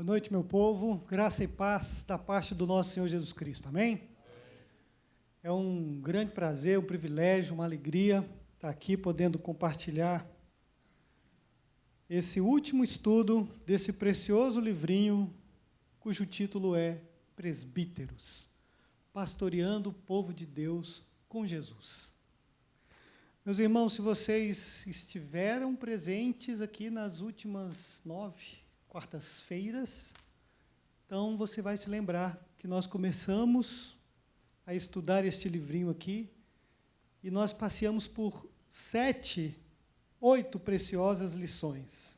Boa noite, meu povo. Graça e paz da parte do nosso Senhor Jesus Cristo. Amém? É um grande prazer, um privilégio, uma alegria estar aqui podendo compartilhar esse último estudo desse precioso livrinho, cujo título é Presbíteros, pastoreando o povo de Deus com Jesus. Meus irmãos, se vocês estiveram presentes aqui nas últimas 9 quartas-feiras, então você vai se lembrar que nós começamos a estudar este livrinho aqui e nós passeamos por 8 preciosas lições.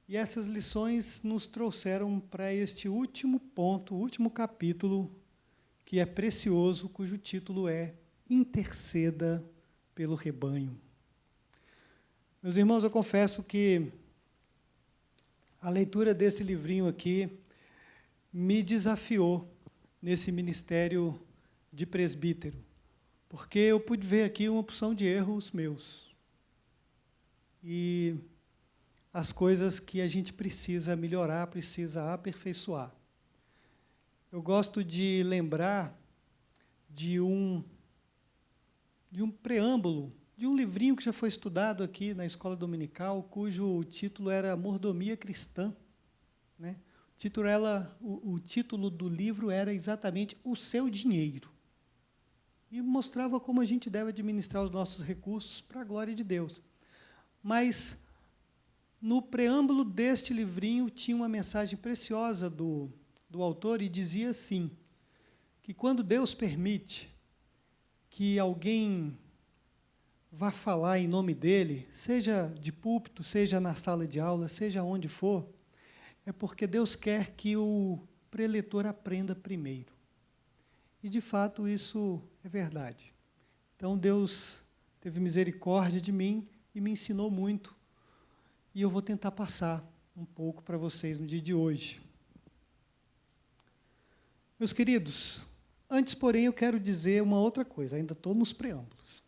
E essas lições nos trouxeram para este último ponto, o último capítulo, que é precioso, cujo título é Interceda pelo Rebanho. Meus irmãos, eu confesso que a leitura desse livrinho aqui me desafiou nesse ministério de presbítero, porque eu pude ver aqui uma opção de erros meus e as coisas que a gente precisa melhorar, precisa aperfeiçoar. Eu gosto de lembrar de um preâmbulo, de um livrinho que já foi estudado aqui na escola dominical, cujo título era Mordomia Cristã, né? O título do livro era exatamente O Seu Dinheiro. E mostrava como a gente deve administrar os nossos recursos para a glória de Deus. Mas, no preâmbulo deste livrinho, tinha uma mensagem preciosa do autor e dizia assim, que quando Deus permite que alguém vá falar em nome dele, seja de púlpito, seja na sala de aula, seja onde for, é porque Deus quer que o preletor aprenda primeiro. E, de fato, isso é verdade. Então, Deus teve misericórdia de mim e me ensinou muito. E eu vou tentar passar um pouco para vocês no dia de hoje. Meus queridos, antes, porém, eu quero dizer uma outra coisa, ainda estou nos preâmbulos.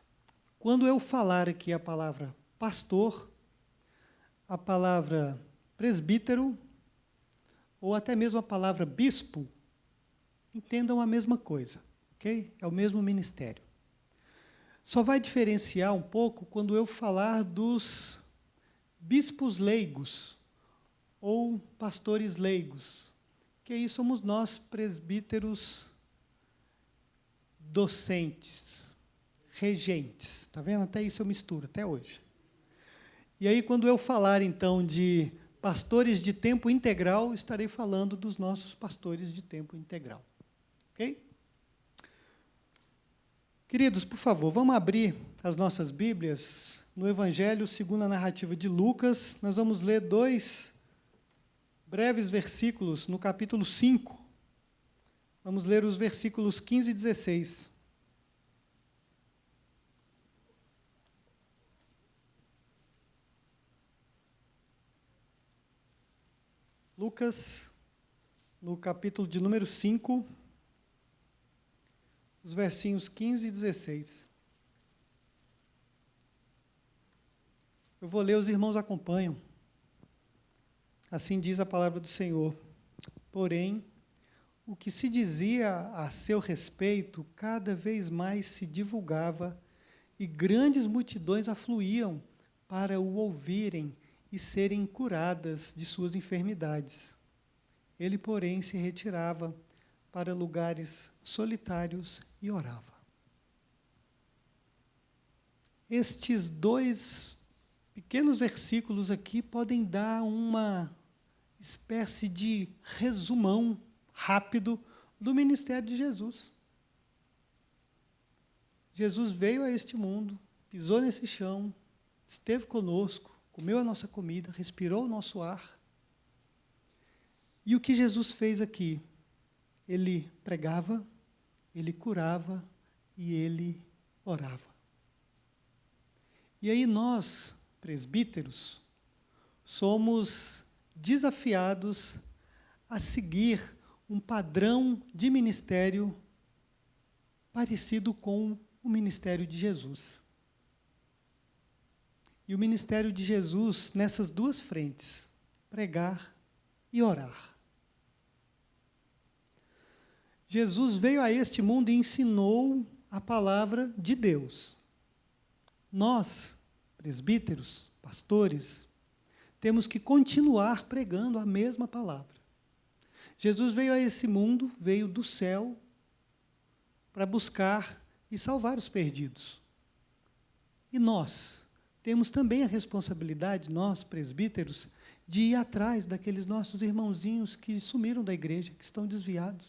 Quando eu falar aqui a palavra pastor, a palavra presbítero, ou até mesmo a palavra bispo, entendam a mesma coisa, ok? É o mesmo ministério. Só vai diferenciar um pouco quando eu falar dos bispos leigos, ou pastores leigos, que aí somos nós, presbíteros docentes, regentes. Está vendo? Até isso eu misturo, até hoje. E aí, quando eu falar, então, de pastores de tempo integral, estarei falando dos nossos pastores de tempo integral. Ok? Queridos, por favor, vamos abrir as nossas Bíblias no Evangelho segundo a narrativa de Lucas. Nós vamos ler 2 breves versículos no capítulo 5. Vamos ler os versículos 15 e 16. Lucas, no capítulo de número 5, os versinhos 15 e 16. Eu vou ler, os irmãos acompanham. Assim diz a palavra do Senhor. Porém, o que se dizia a seu respeito cada vez mais se divulgava e grandes multidões afluíam para o ouvirem e serem curadas de suas enfermidades. Ele, porém, se retirava para lugares solitários e orava. Estes 2 pequenos versículos aqui podem dar uma espécie de resumão rápido do ministério de Jesus. Jesus veio a este mundo, pisou nesse chão, esteve conosco, comeu a nossa comida, respirou o nosso ar. E o que Jesus fez aqui? Ele pregava, ele curava e ele orava. E aí nós, presbíteros, somos desafiados a seguir um padrão de ministério parecido com o ministério de Jesus. E o ministério de Jesus nessas 2 frentes, pregar e orar. Jesus veio a este mundo e ensinou a palavra de Deus. Nós, presbíteros, pastores, temos que continuar pregando a mesma palavra. Jesus veio a esse mundo, veio do céu, para buscar e salvar os perdidos. E nós temos também a responsabilidade, nós, presbíteros, de ir atrás daqueles nossos irmãozinhos que sumiram da igreja, que estão desviados,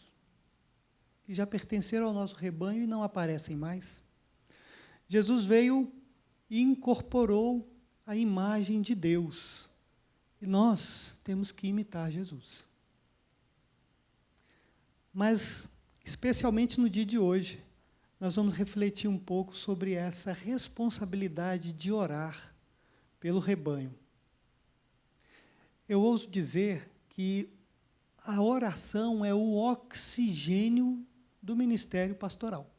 que já pertenceram ao nosso rebanho e não aparecem mais. Jesus veio e incorporou a imagem de Deus. E nós temos que imitar Jesus. Mas, especialmente no dia de hoje, nós vamos refletir um pouco sobre essa responsabilidade de orar pelo rebanho. Eu ouso dizer que a oração é o oxigênio do ministério pastoral.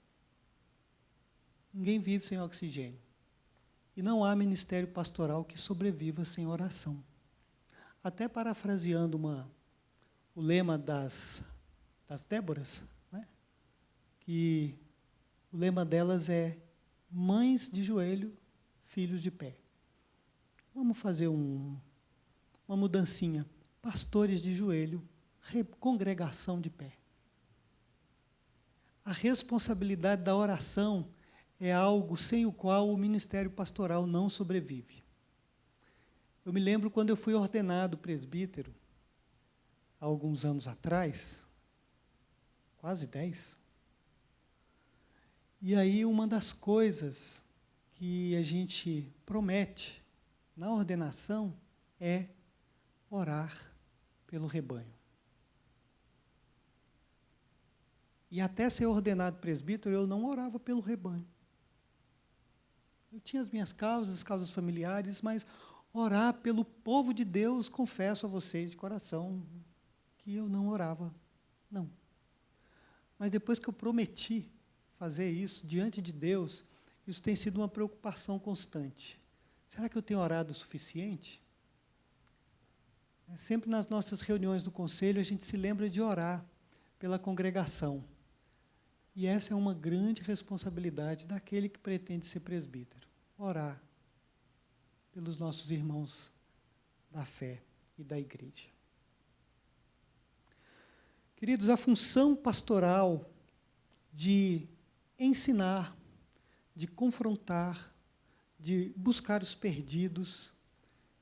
Ninguém vive sem oxigênio. E não há ministério pastoral que sobreviva sem oração. Até parafraseando o lema das Déboras, né? Que o lema delas é mães de joelho, filhos de pé. Vamos fazer uma mudancinha. Pastores de joelho, congregação de pé. A responsabilidade da oração é algo sem o qual o ministério pastoral não sobrevive. Eu me lembro quando eu fui ordenado presbítero, há alguns anos atrás, quase 10. E aí uma das coisas que a gente promete na ordenação é orar pelo rebanho. E até ser ordenado presbítero, eu não orava pelo rebanho. Eu tinha as minhas causas, causas familiares, mas orar pelo povo de Deus, confesso a vocês de coração, que eu não orava, não. Mas depois que eu prometi fazer isso diante de Deus, isso tem sido uma preocupação constante. Será que eu tenho orado o suficiente? Sempre nas nossas reuniões do conselho, a gente se lembra de orar pela congregação. E essa é uma grande responsabilidade daquele que pretende ser presbítero. Orar pelos nossos irmãos da fé e da igreja. Queridos, a função pastoral de ensinar, de confrontar, de buscar os perdidos,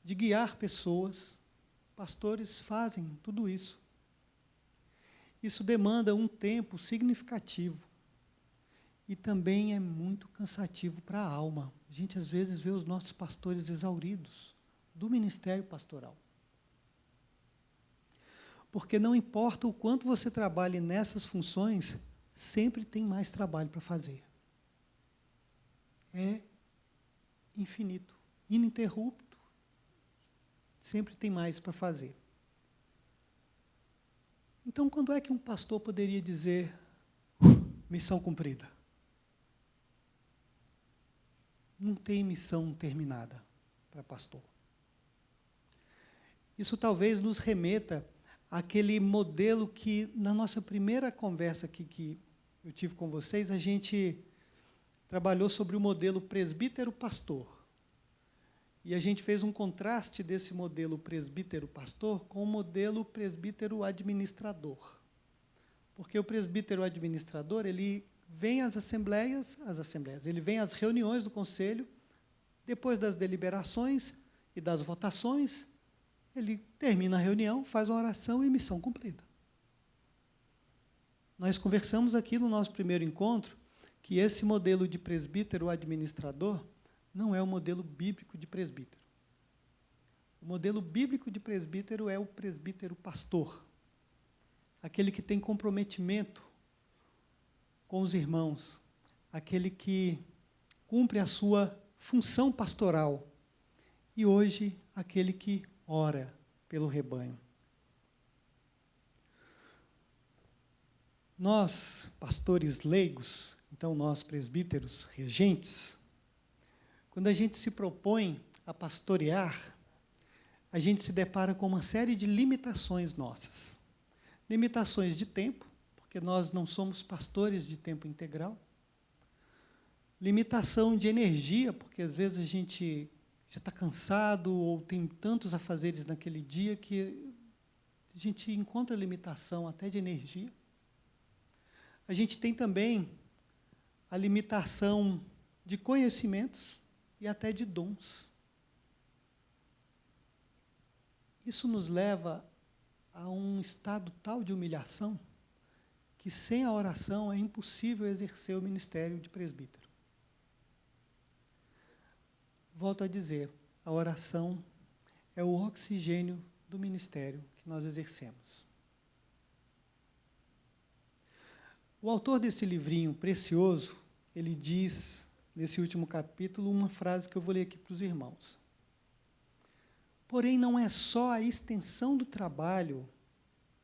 de guiar pessoas, pastores fazem tudo isso. Isso demanda um tempo significativo e também é muito cansativo para a alma. A gente, às vezes, vê os nossos pastores exauridos do ministério pastoral. Porque não importa o quanto você trabalhe nessas funções, sempre tem mais trabalho para fazer. É infinito, ininterrupto, sempre tem mais para fazer. Então, quando é que um pastor poderia dizer, missão cumprida? Não tem missão terminada para pastor. Isso talvez nos remeta àquele modelo que, na nossa primeira conversa aqui que eu tive com vocês, a gente trabalhou sobre o modelo presbítero-pastor. E a gente fez um contraste desse modelo presbítero-pastor com o modelo presbítero-administrador. Porque o presbítero-administrador, ele vem às assembleias, ele vem às reuniões do conselho, depois das deliberações e das votações, ele termina a reunião, faz uma oração e missão cumprida. Nós conversamos aqui no nosso primeiro encontro que esse modelo de presbítero-administrador não é o modelo bíblico de presbítero. O modelo bíblico de presbítero é o presbítero-pastor, aquele que tem comprometimento com os irmãos, aquele que cumpre a sua função pastoral e hoje aquele que ora pelo rebanho. Nós, pastores leigos, então nós presbíteros, regentes, quando a gente se propõe a pastorear, a gente se depara com uma série de limitações nossas. Limitações de tempo, porque nós não somos pastores de tempo integral. Limitação de energia, porque às vezes a gente já está cansado ou tem tantos afazeres naquele dia que a gente encontra limitação até de energia. A gente tem também a limitação de conhecimentos e até de dons. Isso nos leva a um estado tal de humilhação que sem a oração é impossível exercer o ministério de presbítero. Volto a dizer, a oração é o oxigênio do ministério que nós exercemos. O autor desse livrinho precioso, ele diz, nesse último capítulo, uma frase que eu vou ler aqui para os irmãos. Porém, não é só a extensão do trabalho,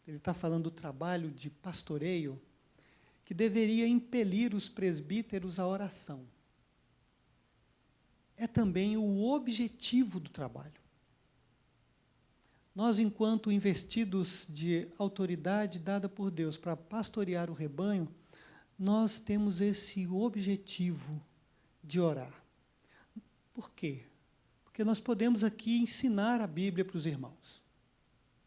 ele está falando do trabalho de pastoreio, que deveria impelir os presbíteros à oração. É também o objetivo do trabalho. Nós, enquanto investidos de autoridade dada por Deus para pastorear o rebanho, nós temos esse objetivo de orar. Por quê? Porque nós podemos aqui ensinar a Bíblia para os irmãos.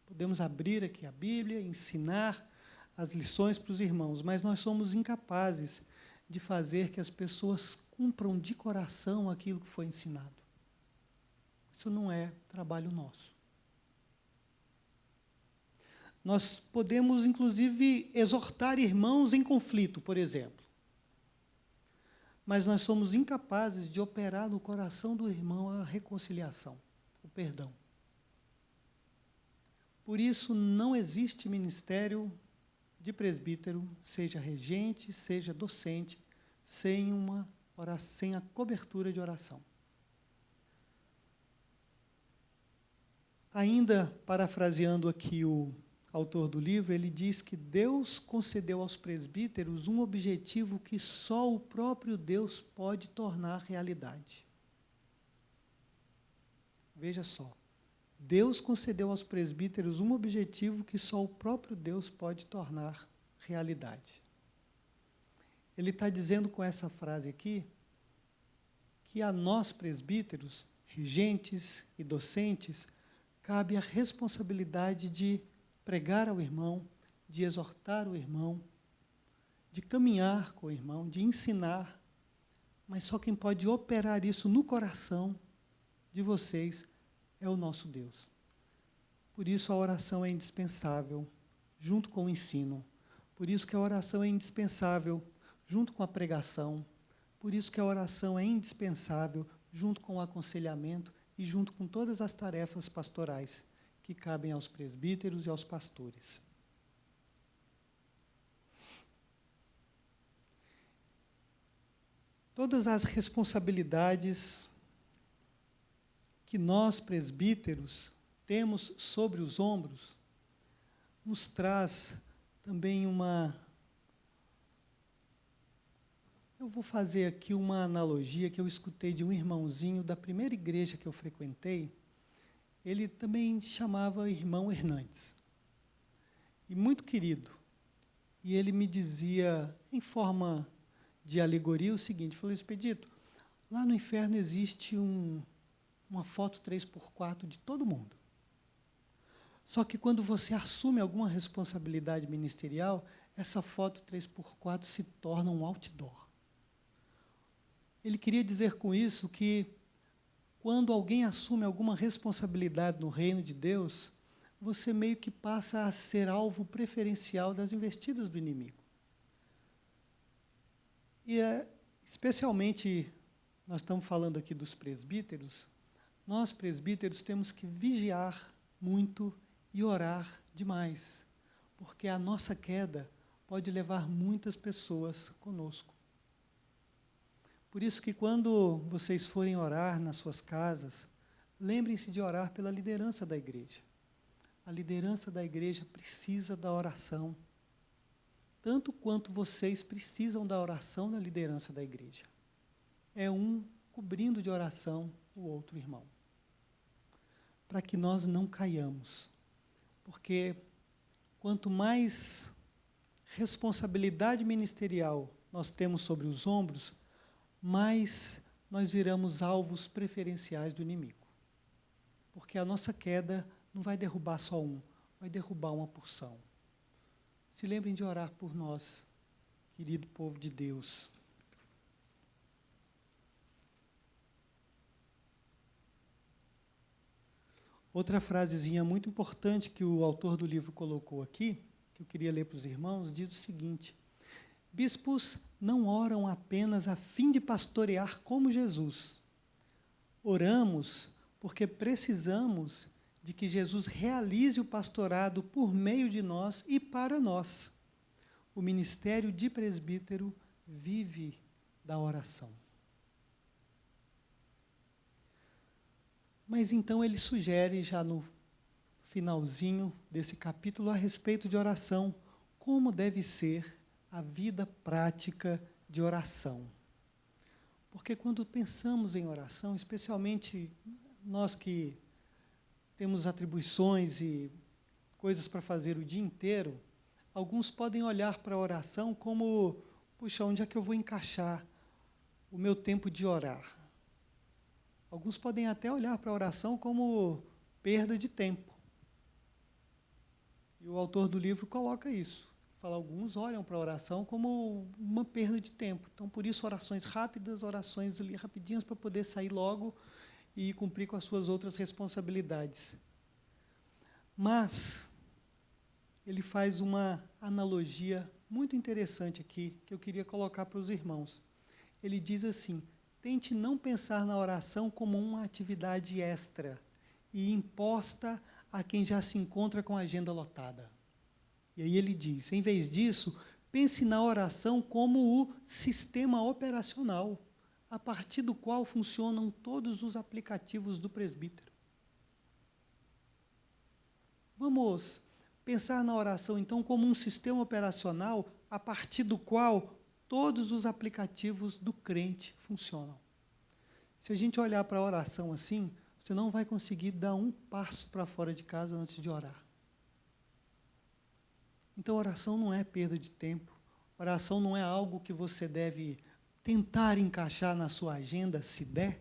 Podemos abrir aqui a Bíblia, ensinar as lições para os irmãos, mas nós somos incapazes de fazer que as pessoas cumpram de coração aquilo que foi ensinado. Isso não é trabalho nosso. Nós podemos, inclusive, exortar irmãos em conflito, por exemplo. Mas nós somos incapazes de operar no coração do irmão a reconciliação, o perdão. Por isso, não existe ministério de presbítero, seja regente, seja docente, sem a cobertura de oração. Ainda parafraseando aqui o autor do livro, ele diz que Deus concedeu aos presbíteros um objetivo que só o próprio Deus pode tornar realidade. Veja só, Deus concedeu aos presbíteros um objetivo que só o próprio Deus pode tornar realidade. Ele está dizendo com essa frase aqui que a nós presbíteros, regentes e docentes, cabe a responsabilidade de pregar ao irmão, de exortar o irmão, de caminhar com o irmão, de ensinar, mas só quem pode operar isso no coração de vocês é o nosso Deus. Por isso a oração é indispensável, junto com o ensino. Por isso que a oração é indispensável, junto com a pregação. Por isso que a oração é indispensável, junto com o aconselhamento e junto com todas as tarefas pastorais que cabem aos presbíteros e aos pastores. Todas as responsabilidades que nós, presbíteros, temos sobre os ombros, nos traz também Eu vou fazer aqui uma analogia que eu escutei de um irmãozinho da primeira igreja que eu frequentei. Ele também chamava irmão Hernandes. E muito querido. E ele me dizia, em forma de alegoria, o seguinte, falou, Expedito, lá no inferno existe uma foto 3x4 de todo mundo. Só que quando você assume alguma responsabilidade ministerial, essa foto 3x4 se torna um outdoor. Ele queria dizer com isso que quando alguém assume alguma responsabilidade no reino de Deus, você meio que passa a ser alvo preferencial das investidas do inimigo. E, especialmente, nós estamos falando aqui dos presbíteros, nós, presbíteros, temos que vigiar muito e orar demais, porque a nossa queda pode levar muitas pessoas conosco. Por isso que quando vocês forem orar nas suas casas, lembrem-se de orar pela liderança da igreja. A liderança da igreja precisa da oração, tanto quanto vocês precisam da oração da liderança da igreja. É um cobrindo de oração o outro irmão. para que nós não caiamos. Porque quanto mais responsabilidade ministerial nós temos sobre os ombros, mais nós viramos alvos preferenciais do inimigo. Porque a nossa queda não vai derrubar só um, vai derrubar uma porção. Se lembrem de orar por nós, querido povo de Deus. Outra frasezinha muito importante que o autor do livro colocou aqui, que eu queria ler para os irmãos, diz o seguinte: bispos não oram apenas a fim de pastorear como Jesus. Oramos porque precisamos de que Jesus realize o pastorado por meio de nós e para nós. O ministério de presbítero vive da oração. Mas então ele sugere, já no finalzinho desse capítulo, a respeito de oração, como deve ser a vida prática de oração. Porque quando pensamos em oração, especialmente nós que temos atribuições e coisas para fazer o dia inteiro, alguns podem olhar para a oração como, puxa, onde é que eu vou encaixar o meu tempo de orar? Alguns podem até olhar para a oração como perda de tempo. E o autor do livro coloca isso. Fala, alguns olham para a oração como uma perda de tempo. Então, por isso, orações rápidas, orações ali rapidinhas para poder sair logo e cumprir com as suas outras responsabilidades. Mas ele faz uma analogia muito interessante aqui, que eu queria colocar para os irmãos. Ele diz assim: tente não pensar na oração como uma atividade extra e imposta a quem já se encontra com a agenda lotada. E aí ele diz, em vez disso, pense na oração como o sistema operacional, a partir do qual funcionam todos os aplicativos do presbítero. Vamos pensar na oração, então, como um sistema operacional a partir do qual todos os aplicativos do crente funcionam. Se a gente olhar para a oração assim, você não vai conseguir dar um passo para fora de casa antes de orar. Então, oração não é perda de tempo, oração não é algo que você deve tentar encaixar na sua agenda, se der.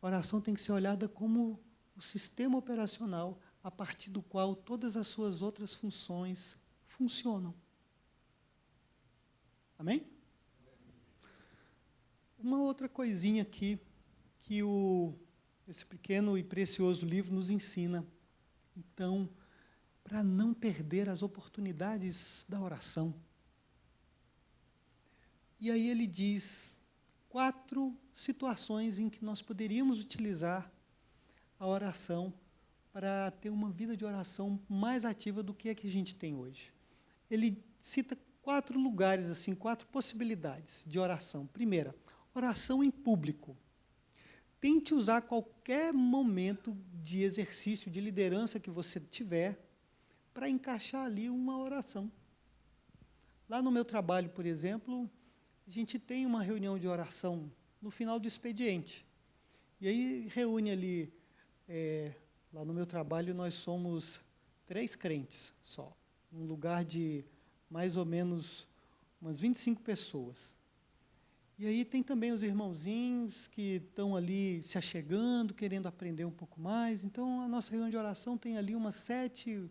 Oração tem que ser olhada como o sistema operacional a partir do qual todas as suas outras funções funcionam. Amém? Uma outra coisinha aqui que esse pequeno e precioso livro nos ensina. Então, para não perder as oportunidades da oração. E aí ele diz 4 situações em que nós poderíamos utilizar a oração para ter uma vida de oração mais ativa do que a que a gente tem hoje. Ele cita 4 lugares, assim, 4 possibilidades de oração. Primeira, oração em público. Tente usar qualquer momento de exercício, de liderança que você tiver, para encaixar ali uma oração. Lá no meu trabalho, por exemplo, a gente tem uma reunião de oração no final do expediente. E aí reúne ali, lá no meu trabalho nós somos 3 crentes só, um lugar de mais ou menos umas 25 pessoas. E aí tem também os irmãozinhos que estão ali se achegando, querendo aprender um pouco mais. Então, a nossa reunião de oração tem ali umas 7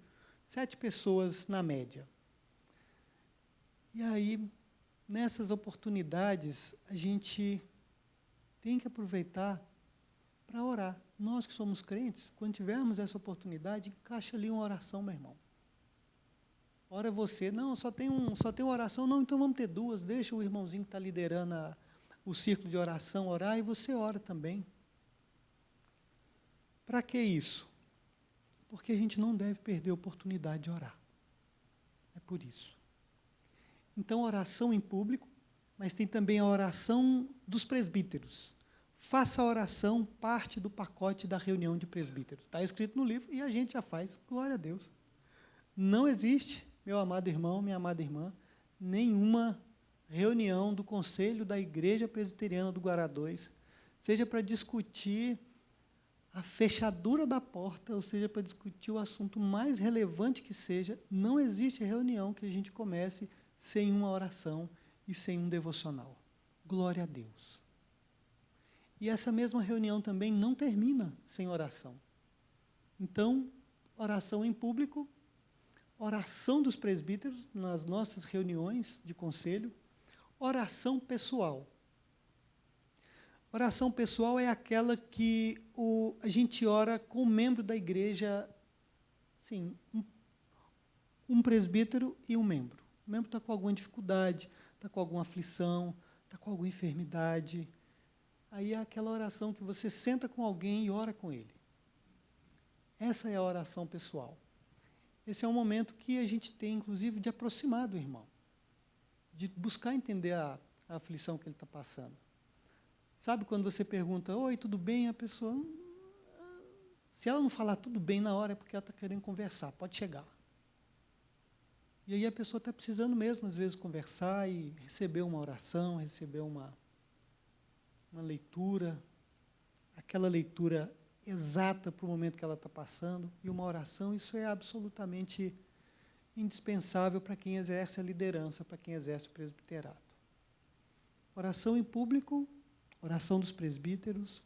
pessoas na média. E aí, nessas oportunidades, a gente tem que aproveitar para orar. Nós que somos crentes, quando tivermos essa oportunidade, encaixa ali uma oração, meu irmão. Ora você, não, só tem uma oração, não, então vamos ter 2, deixa o irmãozinho que está liderando o círculo de oração orar e você ora também. Para que isso? Porque a gente não deve perder a oportunidade de orar. É por isso. Então, oração em público, mas tem também a oração dos presbíteros. Faça a oração parte do pacote da reunião de presbíteros. Está escrito no livro e a gente já faz, glória a Deus. Não existe, meu amado irmão, minha amada irmã, nenhuma reunião do Conselho da Igreja Presbiteriana do Guará 2, seja para discutir a fechadura da porta, ou seja, para discutir o assunto mais relevante que seja, não existe reunião que a gente comece sem uma oração e sem um devocional. Glória a Deus. E essa mesma reunião também não termina sem oração. Então, oração em público, oração dos presbíteros nas nossas reuniões de conselho, oração pessoal. Oração pessoal é aquela que a gente ora com um membro da igreja, sim, um presbítero e um membro. O membro está com alguma dificuldade, está com alguma aflição, está com alguma enfermidade. Aí é aquela oração que você senta com alguém e ora com ele. Essa é a oração pessoal. Esse é um momento que a gente tem, inclusive, de aproximar do irmão, de buscar entender a aflição que ele está passando. Sabe quando você pergunta, oi, tudo bem? A pessoa, se ela não falar tudo bem na hora, é porque ela está querendo conversar, pode chegar. E aí a pessoa está precisando mesmo, às vezes, conversar e receber uma oração, receber uma leitura, aquela leitura exata para o momento que ela está passando, e uma oração, isso é absolutamente indispensável para quem exerce a liderança, para quem exerce o presbiterato. Oração em público, oração dos presbíteros,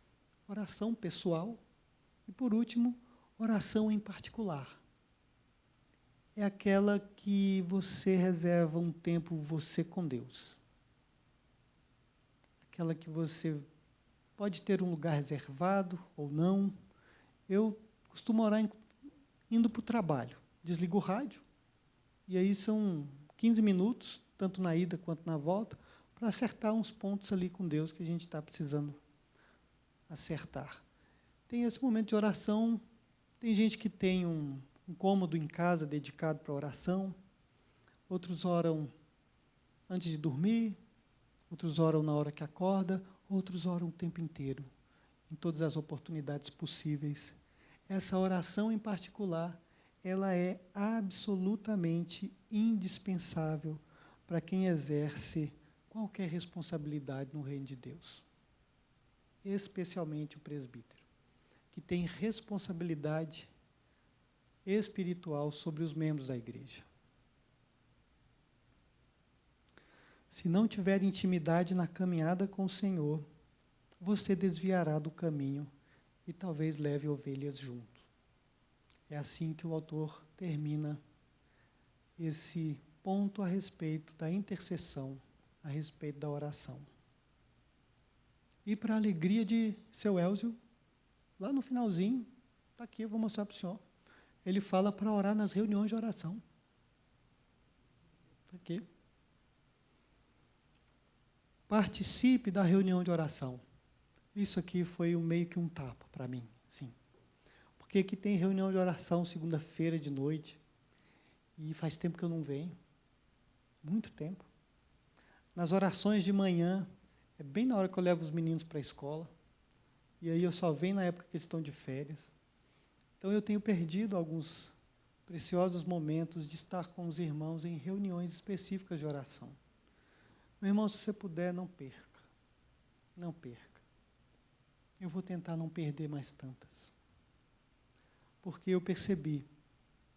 oração pessoal e, por último, oração em particular. É aquela que você reserva um tempo você com Deus. Aquela que você pode ter um lugar reservado ou não. Eu costumo orar indo para o trabalho. Desligo o rádio, e aí são 15 minutos, tanto na ida quanto na volta, para acertar uns pontos ali com Deus que a gente está precisando acertar. Tem esse momento de oração, tem gente que tem um cômodo em casa dedicado para oração, outros oram antes de dormir, outros oram na hora que acorda, outros oram o tempo inteiro, em todas as oportunidades possíveis. Essa oração em particular, ela é absolutamente indispensável para quem exerce qualquer responsabilidade no reino de Deus, especialmente o presbítero, que tem responsabilidade espiritual sobre os membros da igreja. Se não tiver intimidade na caminhada com o Senhor, você desviará do caminho e talvez leve ovelhas junto. É assim que o autor termina esse ponto a respeito da intercessão, a respeito da oração. E para a alegria de seu Elzio, lá no finalzinho, está aqui, eu vou mostrar para o senhor, ele fala para orar nas reuniões de oração. Está aqui. Participe da reunião de oração. Isso aqui foi meio que um tapa para mim, sim. Porque aqui tem reunião de oração segunda-feira de noite, e faz tempo que eu não venho, muito tempo. Nas orações de manhã, é bem na hora que eu levo os meninos para a escola, e aí eu só venho na época que eles estão de férias. Então eu tenho perdido alguns preciosos momentos de estar com os irmãos em reuniões específicas de oração. Meu irmão, se você puder, não perca. Não perca. Eu vou tentar não perder mais tantas. Porque eu percebi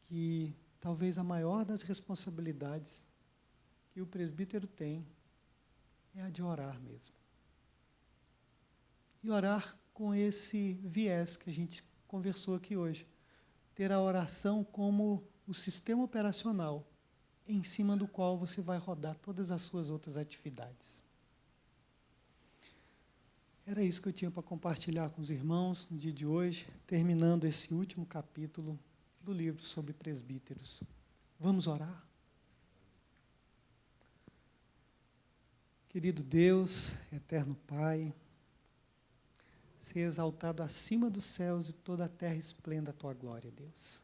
que talvez a maior das responsabilidades que o presbítero tem é a de orar mesmo. E orar com esse viés que a gente conversou aqui hoje. Ter a oração como o sistema operacional em cima do qual você vai rodar todas as suas outras atividades. Era isso que eu tinha para compartilhar com os irmãos no dia de hoje, terminando esse último capítulo do livro sobre presbíteros. Vamos orar? Querido Deus, eterno Pai, seja exaltado acima dos céus e toda a terra esplenda a Tua glória, Deus.